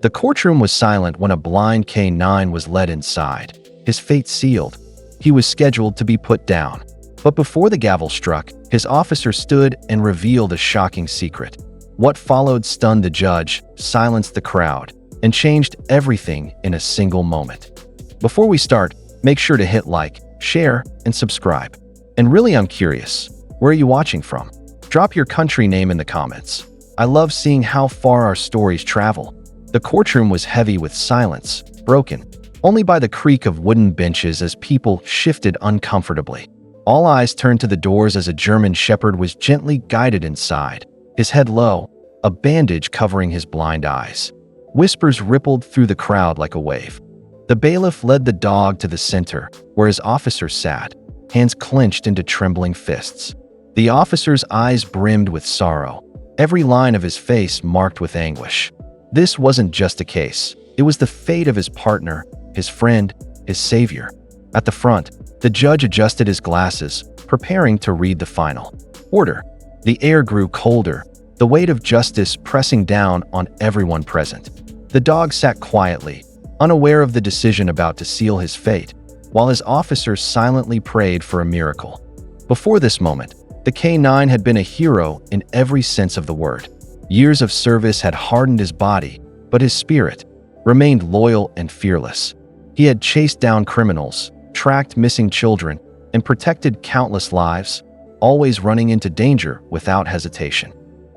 The courtroom was silent when a blind K9 was led inside, his fate sealed. He was scheduled to be put down. But before the gavel struck, his officer stood and revealed a shocking secret. What followed stunned the judge, silenced the crowd, and changed everything in a single moment. Before we start, make sure to hit like, share, and subscribe. And really, I'm curious, where are you watching from? Drop your country name in the comments. I love seeing how far our stories travel. The courtroom was heavy with silence, broken only by the creak of wooden benches as people shifted uncomfortably. All eyes turned to the doors as a German shepherd was gently guided inside, his head low, a bandage covering his blind eyes. Whispers rippled through the crowd like a wave. The bailiff led the dog to the center, where his officer sat, hands clenched into trembling fists. The officer's eyes brimmed with sorrow, every line of his face marked with anguish. This wasn't just a case. It was the fate of his partner, his friend, his savior. At the front, the judge adjusted his glasses, preparing to read the final order. The air grew colder, the weight of justice pressing down on everyone present. The dog sat quietly, unaware of the decision about to seal his fate, while his officers silently prayed for a miracle. Before this moment, the K9 had been a hero in every sense of the word. Years of service had hardened his body, but his spirit remained loyal and fearless. He had chased down criminals, tracked missing children, and protected countless lives, always running into danger without hesitation.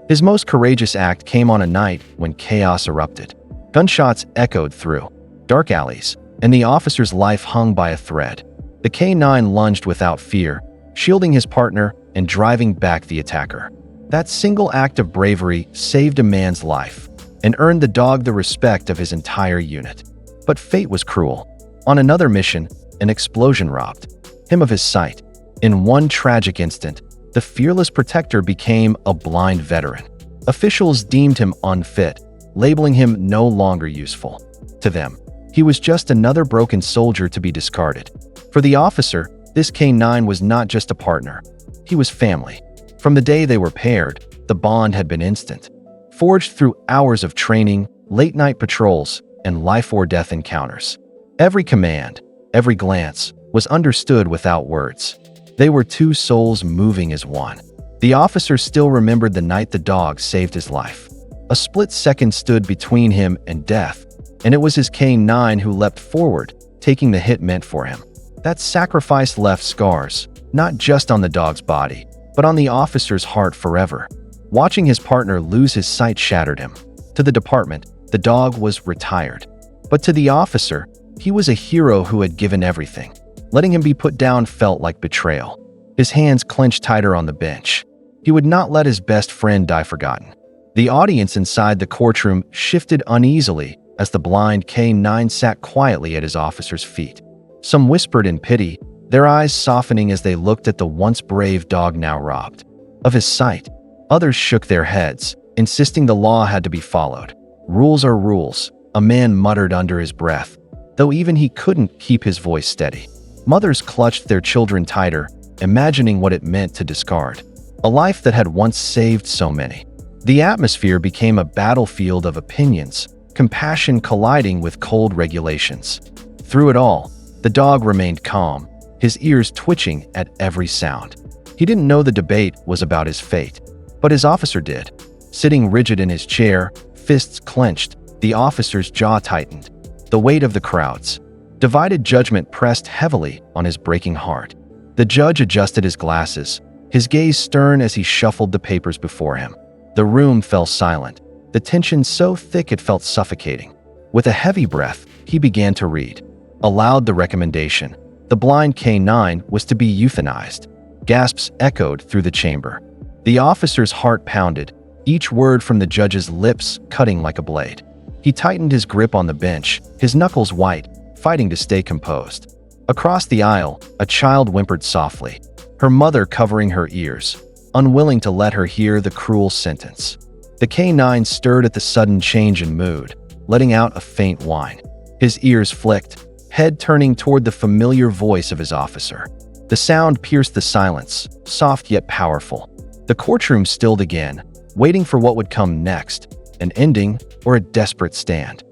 His most courageous act came on a night when chaos erupted. Gunshots echoed through dark alleys, and the officer's life hung by a thread. The K9 lunged without fear, shielding his partner and driving back the attacker. That single act of bravery saved a man's life and earned the dog the respect of his entire unit. But fate was cruel. On another mission, an explosion robbed him of his sight. In one tragic instant, the fearless protector became a blind veteran. Officials deemed him unfit, labeling him no longer useful. To them, he was just another broken soldier to be discarded. For the officer, this K9 was not just a partner. He was family. From the day they were paired, the bond had been instant, forged through hours of training, late-night patrols, and life-or-death encounters. Every command, every glance, was understood without words. They were two souls moving as one. The officer still remembered the night the dog saved his life. A split second stood between him and death, and it was his K9 who leapt forward, taking the hit meant for him. That sacrifice left scars, not just on the dog's body, but on the officer's heart forever. Watching his partner lose his sight shattered him. To the department, the dog was retired. But to the officer, he was a hero who had given everything. Letting him be put down felt like betrayal. His hands clenched tighter on the bench. He would not let his best friend die forgotten. The audience inside the courtroom shifted uneasily as the blind K9 sat quietly at his officer's feet. Some whispered in pity, their eyes softening as they looked at the once brave dog now robbed of his sight. Others shook their heads, insisting the law had to be followed. Rules are rules, a man muttered under his breath, though even he couldn't keep his voice steady. Mothers clutched their children tighter, imagining what it meant to discard a life that had once saved so many. The atmosphere became a battlefield of opinions, compassion colliding with cold regulations. Through it all, the dog remained calm, his ears twitching at every sound. He didn't know the debate was about his fate, but his officer did. Sitting rigid in his chair, fists clenched, the officer's jaw tightened. The weight of the crowd's divided judgment pressed heavily on his breaking heart. The judge adjusted his glasses, his gaze stern as he shuffled the papers before him. The room fell silent, the tension so thick it felt suffocating. With a heavy breath, he began to read aloud the recommendation. The blind K9 was to be euthanized. Gasps echoed through the chamber. The officer's heart pounded, each word from the judge's lips cutting like a blade. He tightened his grip on the bench, his knuckles white, fighting to stay composed. Across the aisle, a child whimpered softly, her mother covering her ears, unwilling to let her hear the cruel sentence. The K9 stirred at the sudden change in mood, letting out a faint whine. His ears flicked, head turning toward the familiar voice of his officer. The sound pierced the silence, soft yet powerful. The courtroom stilled again, waiting for what would come next, an ending or a desperate stand.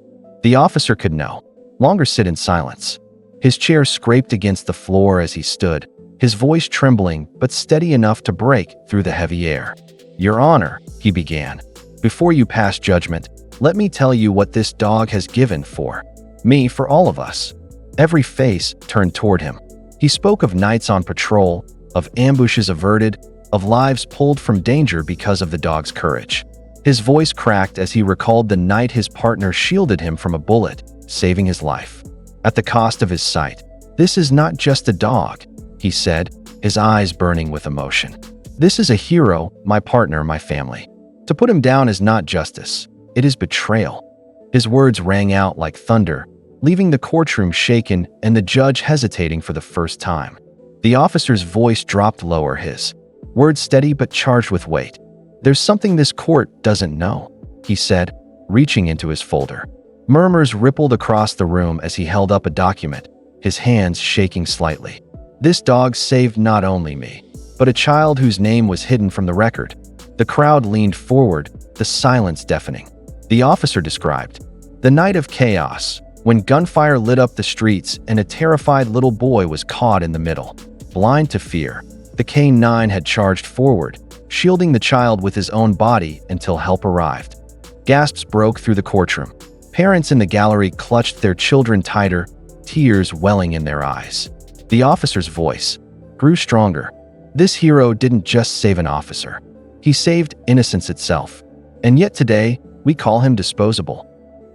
The officer could no longer sit in silence. His chair scraped against the floor as he stood, his voice trembling but steady enough to break through the heavy air. "Your Honor," he began, "before you pass judgment, let me tell you what this dog has given for me, for all of us." Every face turned toward him. He spoke of nights on patrol, of ambushes averted, of lives pulled from danger because of the dog's courage. His voice cracked as he recalled the night his partner shielded him from a bullet, saving his life at the cost of his sight. "This is not just a dog," he said, his eyes burning with emotion. "This is a hero, my partner, my family. To put him down is not justice, it is betrayal." His words rang out like thunder, leaving the courtroom shaken and the judge hesitating for the first time. The officer's voice dropped lower, his words steady but charged with weight. "There's something this court doesn't know," he said, reaching into his folder. Murmurs rippled across the room as he held up a document, his hands shaking slightly. "This dog saved not only me, but a child whose name was hidden from the record." The crowd leaned forward, the silence deafening. The officer described the night of chaos, when gunfire lit up the streets and a terrified little boy was caught in the middle. Blind to fear, the K-9 had charged forward, shielding the child with his own body until help arrived. Gasps broke through the courtroom. Parents in the gallery clutched their children tighter, tears welling in their eyes. The officer's voice grew stronger. This hero didn't just save an officer. He saved innocence itself. And yet today, we call him disposable.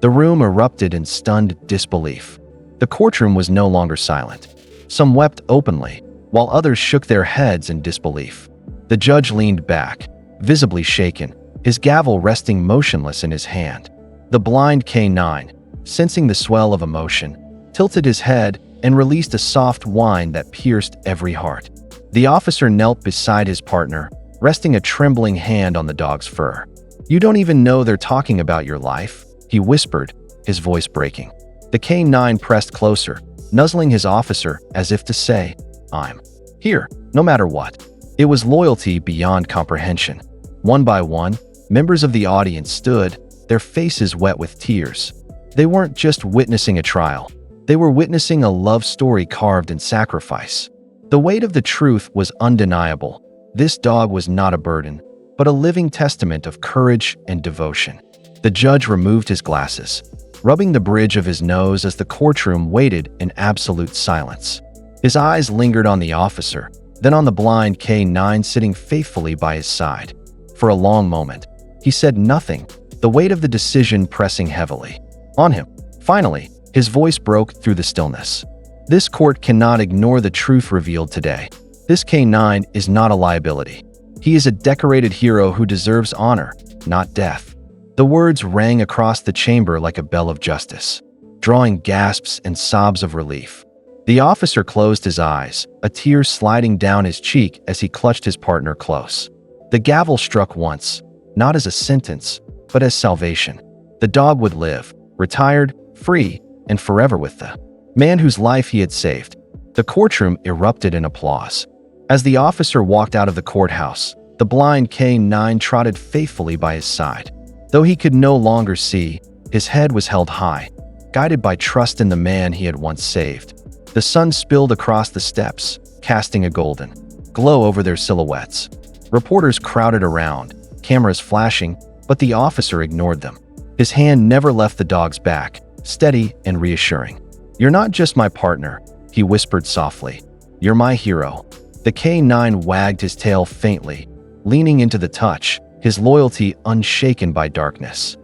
The room erupted in stunned disbelief. The courtroom was no longer silent. Some wept openly, while others shook their heads in disbelief. The judge leaned back, visibly shaken, his gavel resting motionless in his hand. The blind K-9, sensing the swell of emotion, tilted his head and released a soft whine that pierced every heart. The officer knelt beside his partner, resting a trembling hand on the dog's fur. "You don't even know they're talking about your life," he whispered, his voice breaking. The K-9 pressed closer, nuzzling his officer as if to say, "I'm here, no matter what." It was loyalty beyond comprehension. One by one, members of the audience stood, their faces wet with tears. They weren't just witnessing a trial. They were witnessing a love story carved in sacrifice. The weight of the truth was undeniable. This dog was not a burden, but a living testament of courage and devotion. The judge removed his glasses, rubbing the bridge of his nose as the courtroom waited in absolute silence. His eyes lingered on the officer, then on the blind K-9 sitting faithfully by his side. For a long moment, he said nothing, the weight of the decision pressing heavily on him. Finally, his voice broke through the stillness. "This court cannot ignore the truth revealed today. This K-9 is not a liability. He is a decorated hero who deserves honor, not death." The words rang across the chamber like a bell of justice, drawing gasps and sobs of relief. The officer closed his eyes, a tear sliding down his cheek as he clutched his partner close. The gavel struck once, not as a sentence, but as salvation. The dog would live, retired, free, and forever with the man whose life he had saved. The courtroom erupted in applause. As the officer walked out of the courthouse, the blind K-9 trotted faithfully by his side. Though he could no longer see, his head was held high, guided by trust in the man he had once saved. The sun spilled across the steps, casting a golden glow over their silhouettes. Reporters crowded around, cameras flashing, but the officer ignored them. His hand never left the dog's back, steady and reassuring. "You're not just my partner," he whispered softly. "You're my hero." The K-9 wagged his tail faintly, leaning into the touch, his loyalty unshaken by darkness.